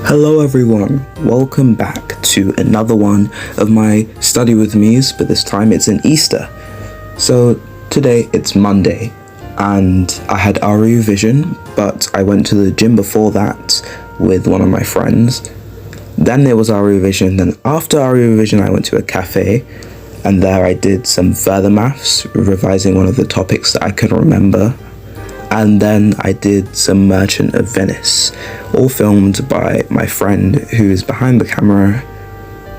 Hello everyone, welcome back to another one of my study with me's, but this time it's in Easter. So today it's Monday and I had our revision, but I went to the gym before that with one of my friends. Then there was our revision, then after our revision I went to a cafe and there I did some further maths, revising one of the topics that I couldn't remember. And then I did some Merchant of Venice, all filmed by my friend who is behind the camera,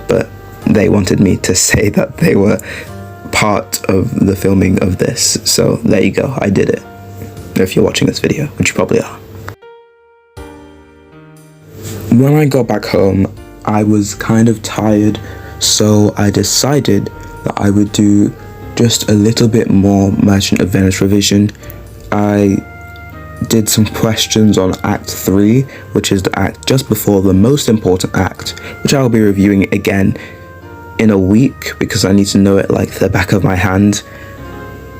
but they wanted me to say that they were part of the filming of this, so there you go, I did it. If you're watching this video, which you probably are. When I got back home, I was kind of tired, so I decided that I would do just a little bit more Merchant of Venice revision. I did some questions on Act 3, which is the act just before the most important act, which I'll be reviewing again in a week because I need to know it like the back of my hand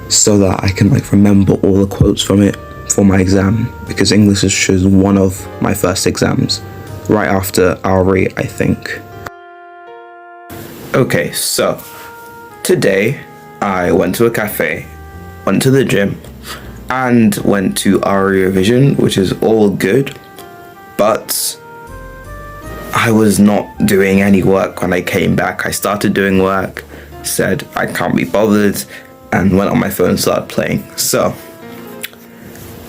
so that I can remember all the quotes from it for my exam, because English is one of my first exams, right after RE, I think. Okay, so today I went to a cafe, went to the gym, and went to RE revision, which is all good, but I was not doing any work when I came back. I started doing work, said I can't be bothered, and went on my phone and started playing. So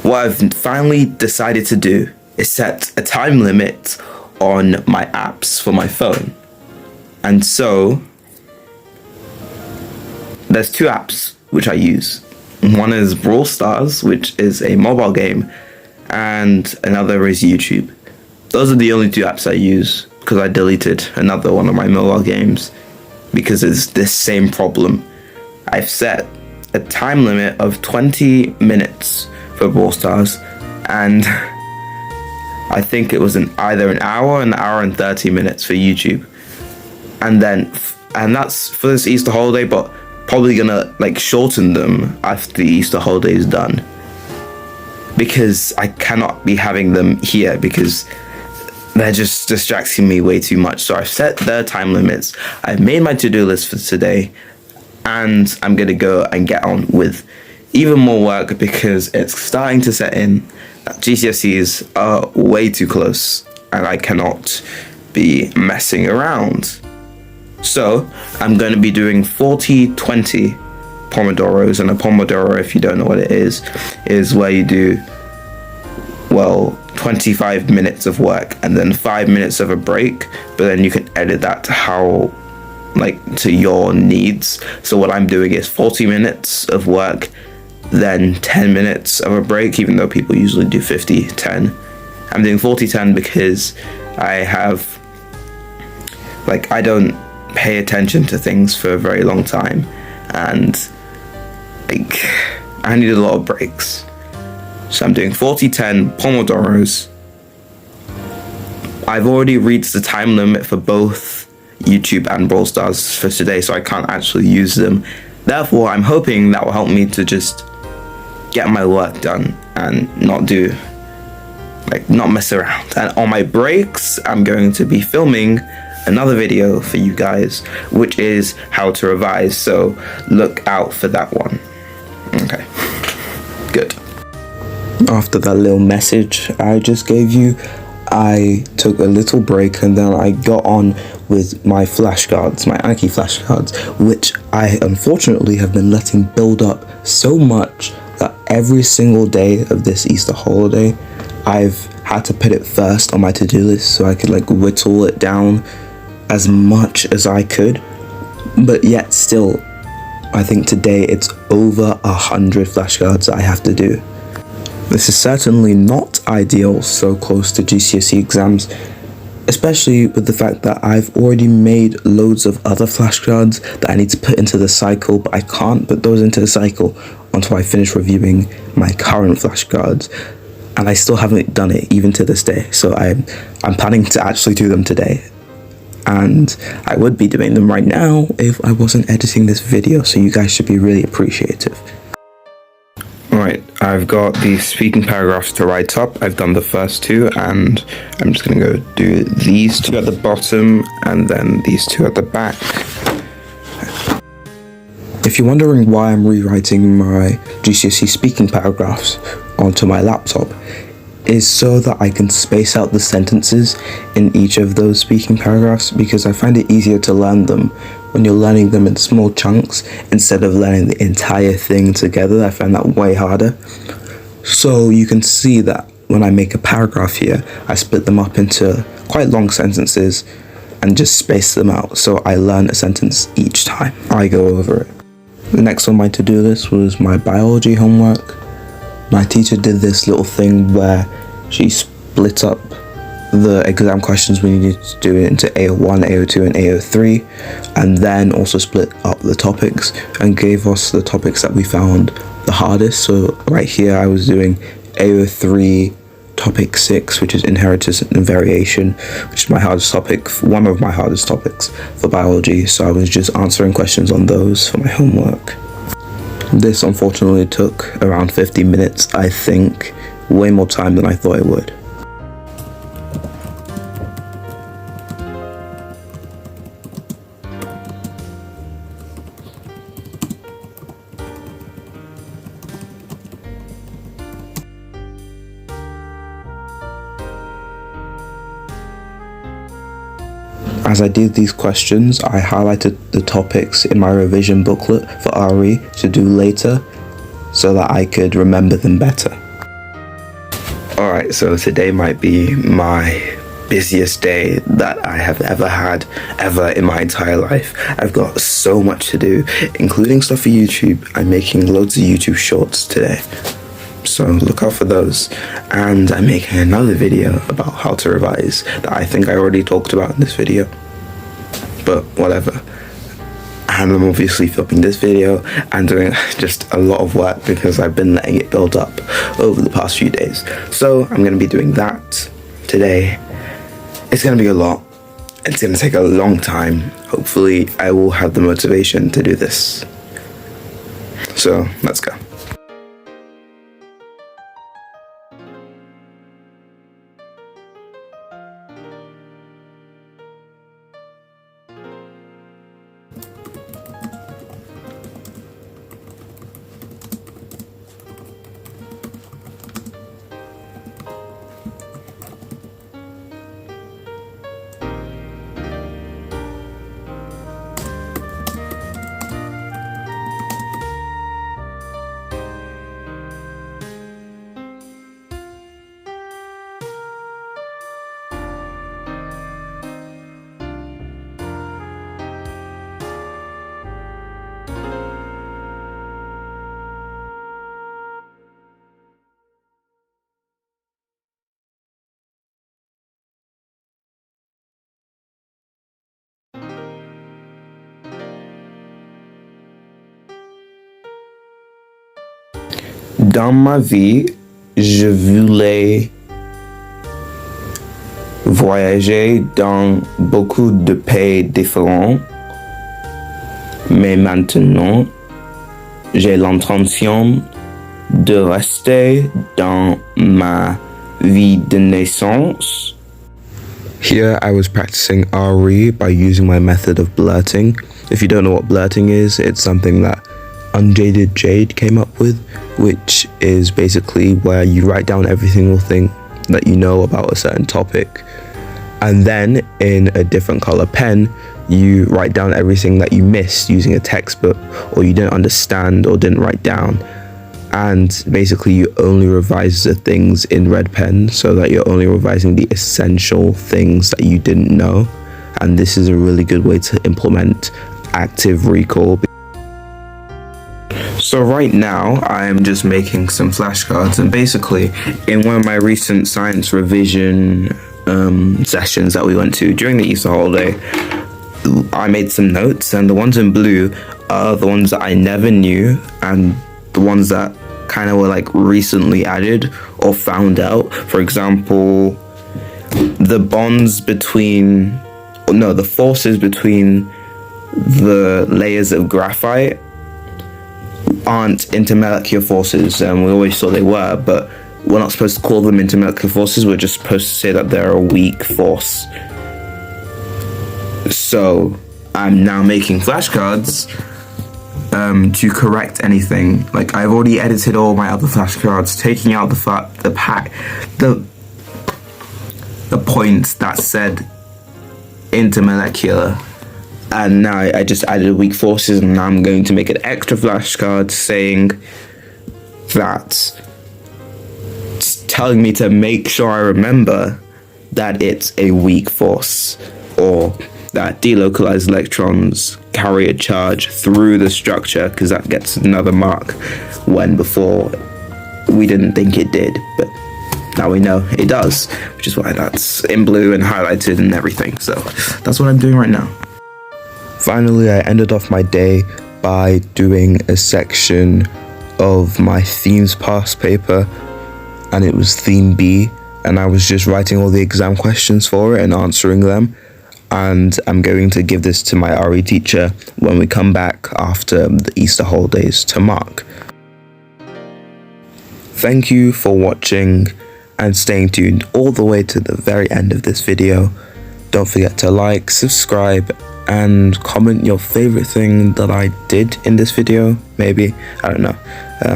what I've finally decided to do is set a time limit on my apps for my phone. And so there's two apps which I use. One is Brawl Stars, which is a mobile game, and another is YouTube. Those are the only two apps I use because I deleted another one of my mobile games because it's this same problem. I've set a time limit of 20 minutes for Brawl Stars, and I think it was either an hour and 30 minutes for YouTube. And that's for this Easter holiday, but probably gonna shorten them after the Easter holiday is done, because I cannot be having them here because they're just distracting me way too much. So I've set their time limits, I've made my to-do list for today, and I'm gonna go and get on with even more work because it's starting to set in that GCSEs are way too close and I cannot be messing around. So I'm going to be doing 40-20 Pomodoros, and a Pomodoro, if you don't know what it is where you do 25 minutes of work and then 5 minutes of a break, but then you can edit that to to your needs. So what I'm doing is 40 minutes of work, then 10 minutes of a break, even though people usually do 50-10. I'm doing 40-10 because I have I don't pay attention to things for a very long time, and I need a lot of breaks. So I'm doing 40-10 Pomodoros. I've already reached the time limit for both YouTube and Brawl Stars for today, so I can't actually use them. Therefore, I'm hoping that will help me to just get my work done and not mess around. And on my breaks, I'm going to be filming another video for you guys, which is how to revise, so look out for that one. Okay, good. After that little message I just gave you, I took a little break and then I got on with my flashcards, my Anki flashcards, which I unfortunately have been letting build up so much that every single day of this Easter holiday I've had to put it first on my to-do list so I could whittle it down as much as I could, but yet still I think today it's over 100 flashcards I have to do. This is certainly not ideal so close to GCSE exams, especially with the fact that I've already made loads of other flashcards that I need to put into the cycle, but I can't put those into the cycle until I finish reviewing my current flashcards, and I still haven't done it even to this day. So I'm planning to actually do them today. And I would be doing them right now if I wasn't editing this video, so you guys should be really appreciative. Alright, I've got the speaking paragraphs to write up. I've done the first two, and I'm just going to go do these two at the bottom and then these two at the back. If you're wondering why I'm rewriting my GCSE speaking paragraphs onto my laptop, is so that I can space out the sentences in each of those speaking paragraphs, because I find it easier to learn them when you're learning them in small chunks instead of learning the entire thing together. I find that way harder. So you can see that when I make a paragraph here, I split them up into quite long sentences and just space them out so I learn a sentence each time I go over it. The next on my to-do list was my biology homework. My teacher did this little thing where she split up the exam questions we needed to do into AO1, AO2 and AO3, and then also split up the topics and gave us the topics that we found the hardest. So right here I was doing AO3 topic 6, which is inheritance and variation, which is my hardest topic, one of my hardest topics for biology. So I was just answering questions on those for my homework. This unfortunately took around 50 minutes, I think, way more time than I thought it would. As I did these questions, I highlighted the topics in my revision booklet for RE to do later so that I could remember them better. Alright, so today might be my busiest day that I have ever had, ever in my entire life. I've got so much to do, including stuff for YouTube. I'm making loads of YouTube shorts today, so look out for those. And I'm making another video about how to revise that I think I already talked about in this video, but whatever. And I'm obviously filming this video and doing just a lot of work because I've been letting it build up over the past few days. So I'm going to be doing that today. It's going to be a lot. It's going to take a long time. Hopefully I will have the motivation to do this. So let's go. Dans ma vie, je voulais voyager dans beaucoup de pays différents, mais maintenant, j'ai l'intention de rester dans ma vie de naissance. Here I was practicing RE by using my method of blurting. If you don't know what blurting is, it's something that Unjaded Jade came up with, which is basically where you write down every single thing that you know about a certain topic, and then in a different color pen you write down everything that you missed using a textbook or you didn't understand or didn't write down, and basically you only revise the things in red pen so that you're only revising the essential things that you didn't know. And this is a really good way to implement active recall. So right now I'm just making some flashcards, and basically in one of my recent science revision sessions that we went to during the Easter holiday, I made some notes, and the ones in blue are the ones that I never knew and the ones that kind of were like recently added or found out. For example, the forces between the layers of graphite aren't intermolecular forces, and we always thought they were, but we're not supposed to call them intermolecular forces, we're just supposed to say that they're a weak force. So I'm now making flashcards to correct anything. Like, I've already edited all my other flashcards, taking out the points that said intermolecular, and now I just added weak forces, and now I'm going to make an extra flashcard saying that, telling me to make sure I remember that it's a weak force, or that delocalized electrons carry a charge through the structure, because that gets another mark when before we didn't think it did, but now we know it does, which is why that's in blue and highlighted and everything. So that's what I'm doing right now. Finally, I ended off my day by doing a section of my themes past paper, and it was theme B, and I was just writing all the exam questions for it and answering them. And I'm going to give this to my RE teacher when we come back after the Easter holidays to mark. Thank you for watching and staying tuned all the way to the very end of this video. Don't forget to like, subscribe, and comment your favorite thing that I did in this video, maybe. I don't know.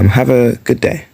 Have a good day.